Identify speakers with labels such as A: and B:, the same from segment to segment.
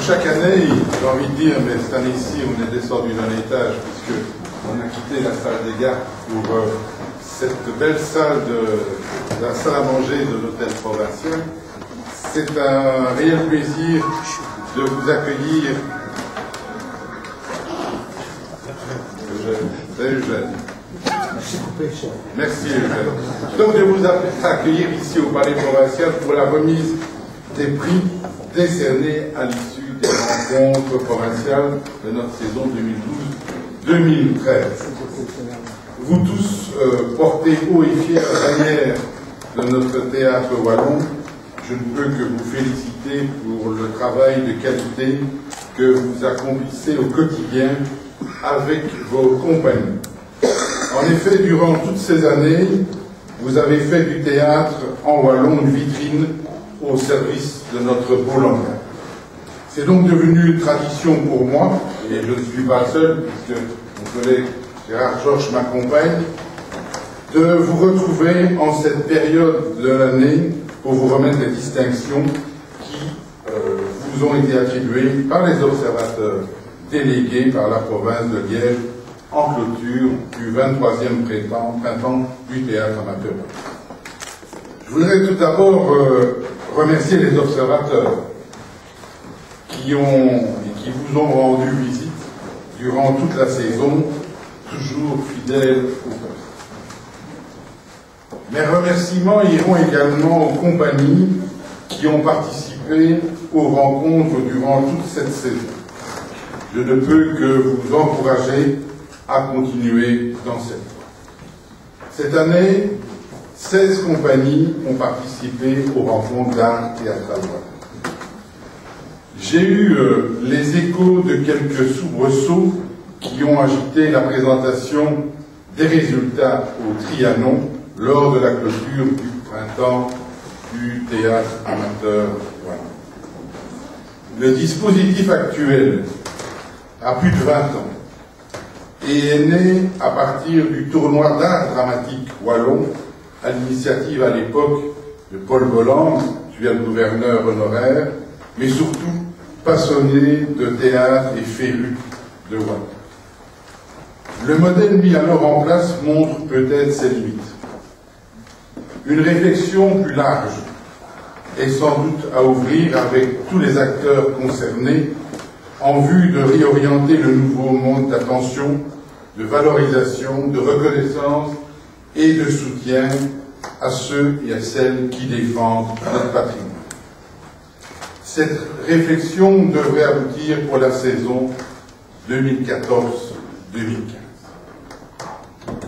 A: chaque année, j'ai envie de dire, mais cette année-ci, on est descendu d'un étage, puisqu'on a quitté la salle des gardes pour cette belle salle la salle à manger de l'hôtel provincial. C'est un réel plaisir de vous accueillir. Salut Eugène. Merci Eugène. Donc de vous accueillir ici au Palais provincial pour la remise des prix décernés à l'issue des rencontres provinciales de notre saison 2012-2013. Vous tous portez haut et fiers la bannière de notre théâtre wallon. Je ne peux que vous féliciter pour le travail de qualité que vous accomplissez au quotidien avec vos compagnies. En effet, durant toutes ces années, vous avez fait du théâtre en wallon une vitrine au service de notre beau langage. C'est donc devenu une tradition pour moi, et je ne suis pas seul, puisque mon collègue Gérard Georges m'accompagne, de vous retrouver en cette période de l'année pour vous remettre les distinctions qui vous ont été attribuées par les observateurs délégués par la province de Liège en clôture du 23e printemps du théâtre amateur. Je voudrais tout d'abord remercier les observateurs qui vous ont rendu visite durant toute la saison, toujours fidèles au poste. Mes remerciements iront également aux compagnies qui ont participé aux rencontres durant toute cette saison. Je ne peux que vous encourager à continuer dans cette voie. Cette année, 16 compagnies ont participé aux rencontres d'art théâtral. J'ai eu les échos de quelques soubresauts qui ont agité la présentation des résultats au Trianon lors de la clôture du printemps du théâtre amateur. Voilà. Le dispositif actuel a plus de 20 ans et est né à partir du tournoi d'art dramatique wallon à l'initiative à l'époque de Paul Bolland, actuel gouverneur honoraire, mais surtout passionné de théâtre et féru de wallon. Le modèle mis alors en place montre peut-être ses limites. Une réflexion plus large est sans doute à ouvrir avec tous les acteurs concernés en vue de réorienter le nouveau monde d'attention, de valorisation, de reconnaissance et de soutien à ceux et à celles qui défendent notre patrimoine. Cette réflexion devrait aboutir pour la saison 2014-2015.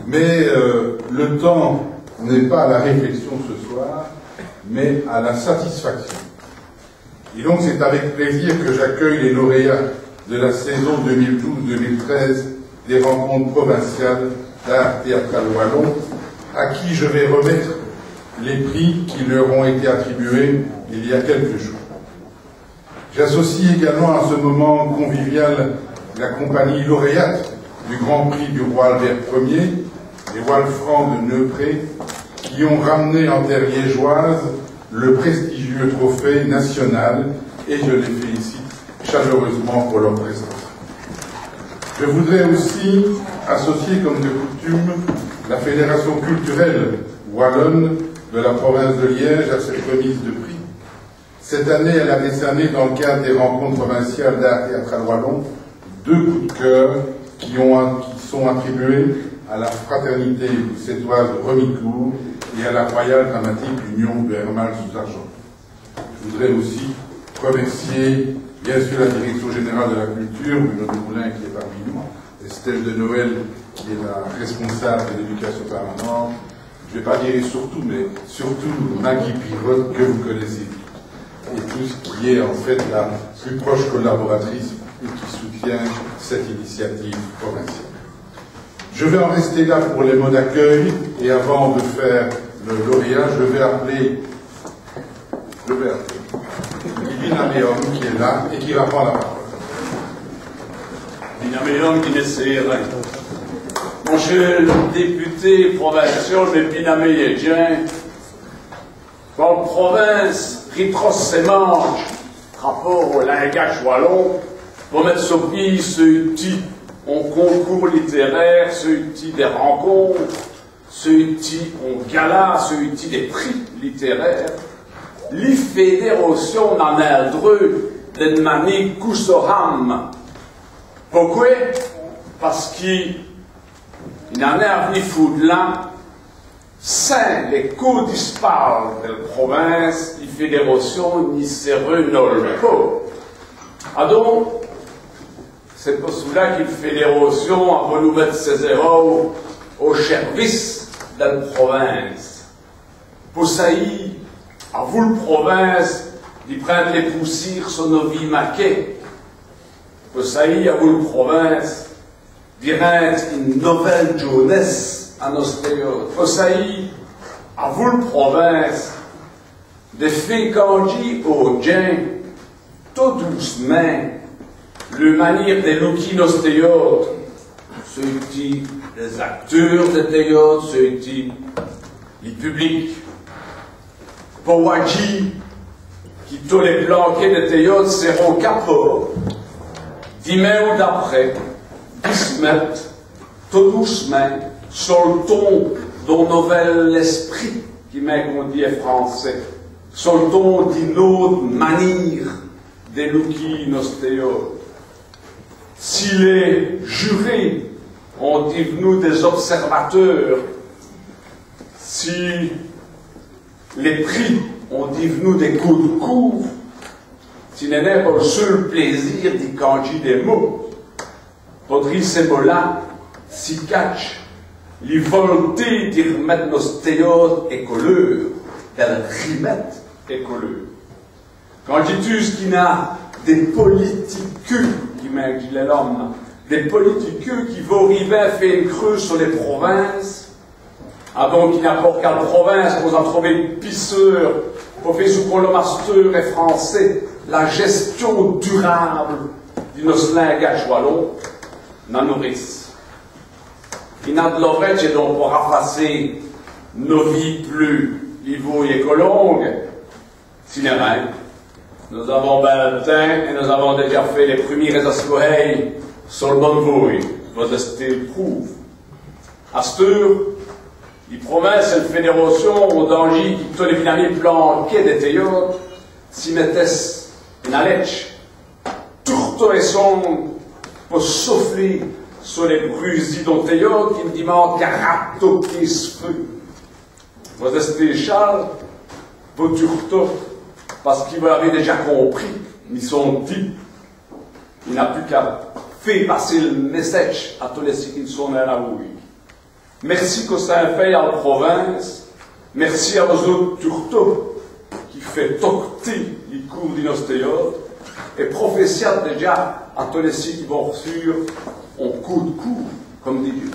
A: Mais le temps n'est pas à la réflexion ce soir, mais à la satisfaction. Et donc c'est avec plaisir que j'accueille les lauréats de la saison 2012-2013 des rencontres provinciales d'art théâtral wallon, à qui je vais remettre les prix qui leur ont été attribués il y a quelques jours. J'associe également à ce moment convivial la compagnie lauréate du Grand Prix du roi Albert Ier, les Walfrancs de Neupré, qui ont ramené en terre liégeoise le prestigieux trophée national, et je les félicite chaleureusement pour leur présence. Je voudrais aussi associer, comme de coutume, la Fédération culturelle wallonne de la province de Liège à cette remise de prix. Cette année, elle a décerné, dans le cadre des rencontres provinciales d'art théâtral wallon, 2 coups de cœur qui sont attribués à la fraternité sétoise de Remicourt et à la Royale Dramatique Union de Hermal sous Argent. Je voudrais aussi remercier, bien sûr, la Direction Générale de la Culture, Bruno Dumoulin qui est parmi nous, Estelle de Noël qui est la responsable de l'éducation permanente, je ne vais pas dire surtout, mais surtout Maggie Pirotte que vous connaissez, et tout ce qui est en fait la plus proche collaboratrice et qui soutient cette initiative provinciale. Je vais en rester là pour les mots d'accueil, et avant de faire le lauréat, je vais appeler Binaméum qui est là et qui va prendre la parole.
B: Binaméum qui n'essayera. Mon cher député provincial de Binaméyedien, en province, qui trosse ses manches, rapport au langage wallon, pour mettre sur pied ce type en concours littéraire, ce type des rencontres, ce type en gala, ce type des prix littéraires, les fédérations n'en erdreux d'une manière coussoham. Pourquoi? Parce qu'il n'en est venu foudlan, sans les cours disparus de la province, les fédérations n'y se renolent pas. Donc, c'est pour cela qu'une fédération a voulu mettre ses héros au service de la province. Pour ça, à vous, la province, d'y prendre les poussières sur nos vies maquées. Pour ça, à vous, la province, d'y rendre une nouvelle jeunesse à nos théâtres. Pour ça, à vous, la province, de faire conduire aux gens, tout doucement, le manière de looker nos théâtres, ceux qui, les acteurs de théâtre, ceux qui, les publics, pour Wadji, qui tous les planquets de théâtre seront capables, demain ou d'après, qui se mettent tout doucement sur le ton d'un nouvel esprit, qui m'a qu'on dit en français, sur le ton d'une autre manière de looker nos théâtres. Si les jurés ont devenu des observateurs, si les prix ont devenu des coups de cour, si n'est pas le seul plaisir d'y candier des mots, faudrait ces mots-là s'y cachent les volontés d'y remettre nos théâtres et couleurs, d'elles remettre et couleurs. Quand j'ai dit ce qu'il y a des politiques qui m'inquiètent l'homme, des politiques qui vont arriver à faire une creuse sur les provinces, donc il n'y a pas qu'à la province pour en trouver une pisseur, pour faire sous le master et français, la gestion durable de nos langages wallons, n'en nourrissent. Il n'a de l'oreille et donc pour effacer nos vies plus niveau et colongues, s'il n'y a rien. Nous avons ben le temps et nous avons déjà fait les premiers escouades sur le bon voie. Votre style prouve. À cette heure, les provinces et les fédérations au danger qui tous les financiers planqués des théâtres s'y mettaient une alèche, tourteau et son pour souffler sur les brusis d'un théâtre qui me demandent qu'à ratoquer ce feu. Votre style Charles, votre tourteau, parce qu'il avait déjà compris, ils sont dit, il n'a plus qu'à faire passer le message à tous les qui sont à la rue. Merci que ça a fait à la province, merci à vos autres tourteaux qui fait toquer les cours de nos théâtres, et prophétiate déjà à tous les qui vont reçuer en coup de cours, comme dit Dieu.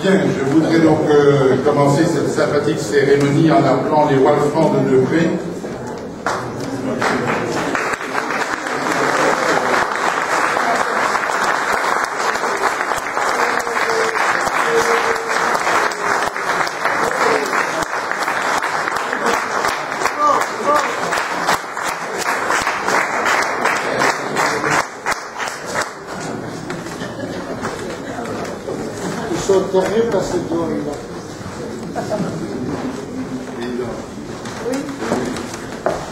A: Bien, je voudrais donc commencer cette sympathique cérémonie en appelant les Walfrancs de Debré.
C: Terrible à cette zone-là.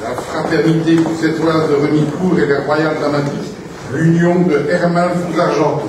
A: La fraternité poussetoise de Remicourt et les Royales Dramatiques, l'union de Hermann Fous-Argenton.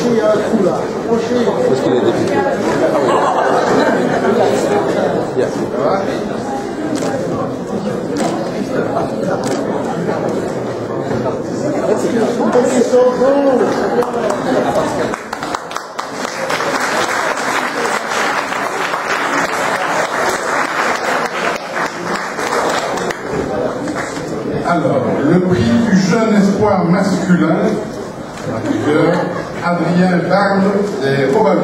C: il y a un trou là.
D: Parce qu'il est député. Yeah.
A: Alors, le prix du jeune espoir masculin, de Adrien Barne des Robaleux.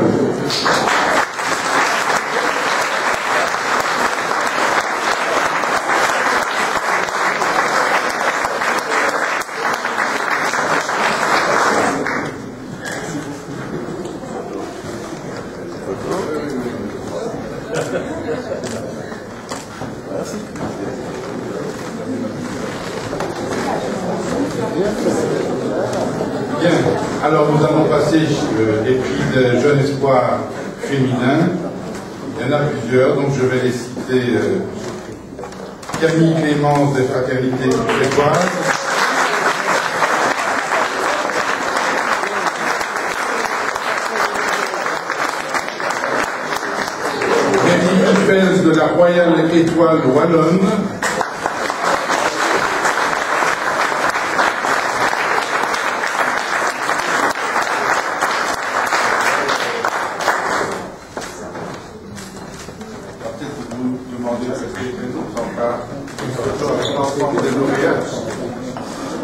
A: Bien, alors nous allons passer les prix de jeunes espoirs féminins. Il y en a plusieurs, donc je vais les citer. Camille Clémence des Fraternités Québécoises. Rémi Fels de la Royale Étoile Wallonne.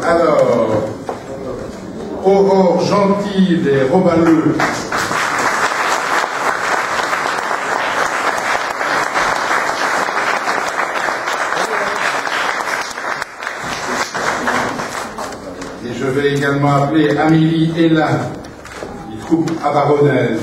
A: Alors, Aurore Gentil des Robaleux. Et je vais également appeler Amélie Hélin, qui troupe à Baronnaise.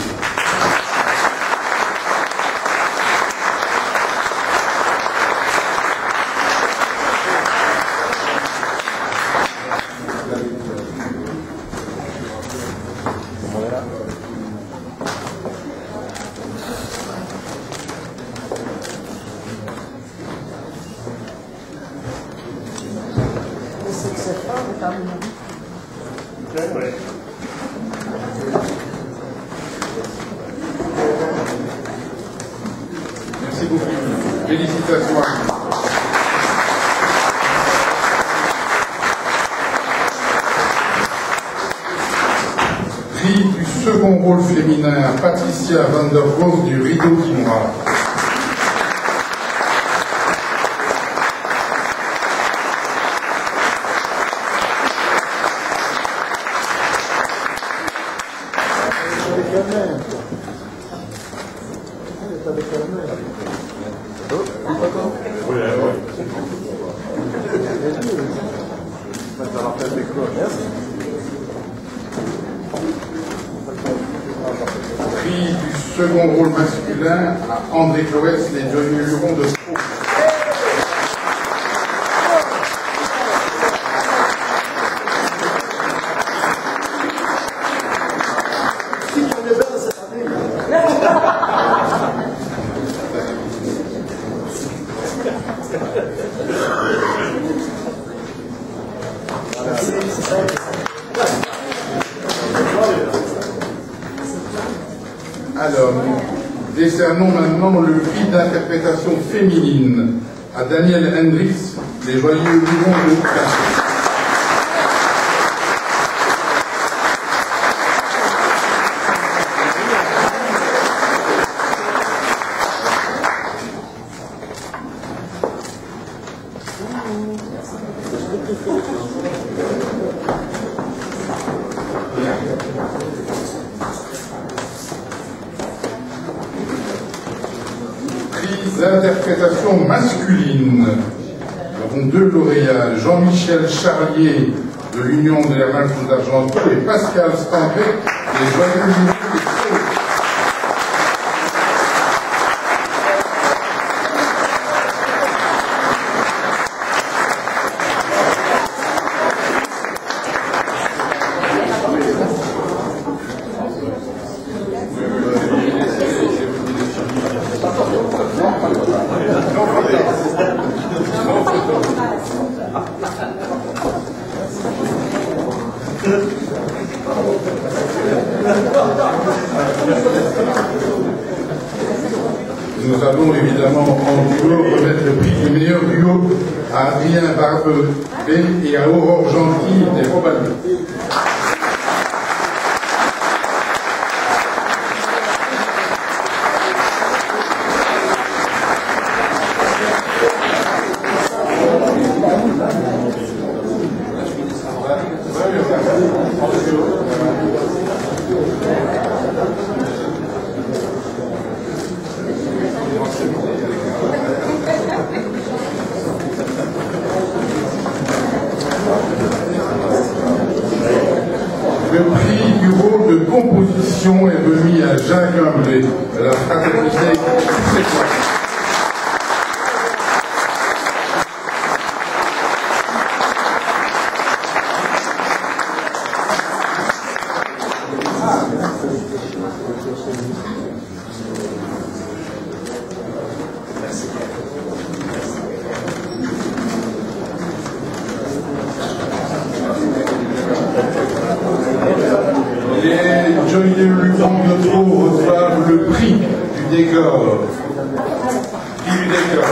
A: Merci beaucoup. Félicitations. Prix du second rôle féminin à Patricia Van der Hoef du Rideau Dinois. Prix du second rôle masculin à André Cloès, les deux Lurons de Pau. Alors, nous décernons maintenant le prix d'interprétation féminine à Daniel Hendricks, les Joyeux Lurons de Caen. L'interprétation masculine. Nous avons deux lauréats, Jean-Michel Charlier de l'Union de la Malfaux d'Argenton et Pascal Stampé des Joyeux Lurons de Pau. Nous allons évidemment en duo remettre le prix du meilleur duo à Adrien Barbet et à Aurore Gentil des Robalieux. Le prix du rôle de composition est remis à Jacques Humblé de la fraternité successoire. Les joyeux lutins de Pau reçoivent le prix du décor. Prix du décor.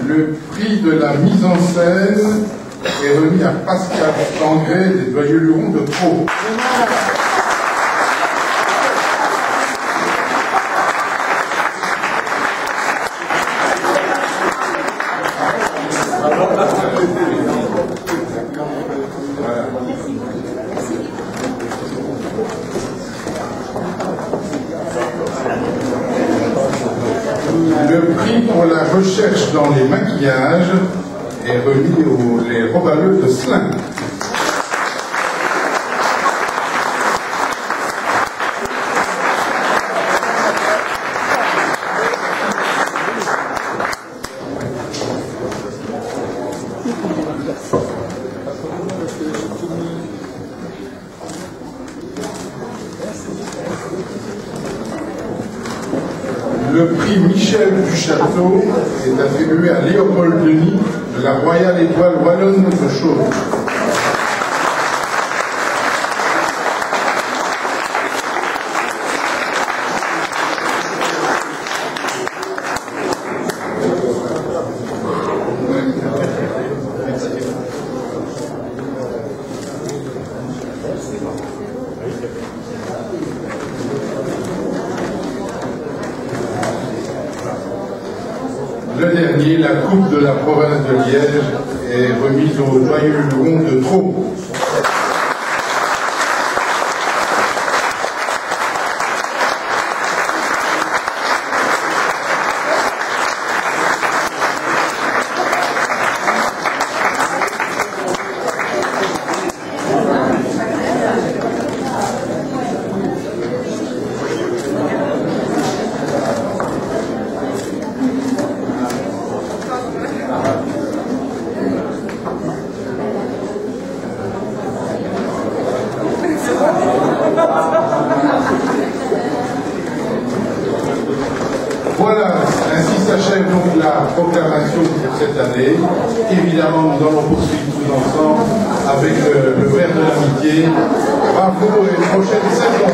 A: Le prix de la mise en scène est remis à Pascal Tangret des Joyeux Lurons de Pau. Le prix pour la recherche dans les maquillages est remis aux les Robalieux de Slin. Le prix Michel Duchâteau est attribué à Léopold Denis de la Royale Étoile Wallonne de Chaude. Le dernier, la Coupe de la province de Liège, est remise aux Joyeux Lurons de Traux. Voilà, ainsi s'achève donc la proclamation pour cette année. Évidemment, nous allons poursuivre tous ensemble avec le verre de l'amitié. Bravo et prochaine saison.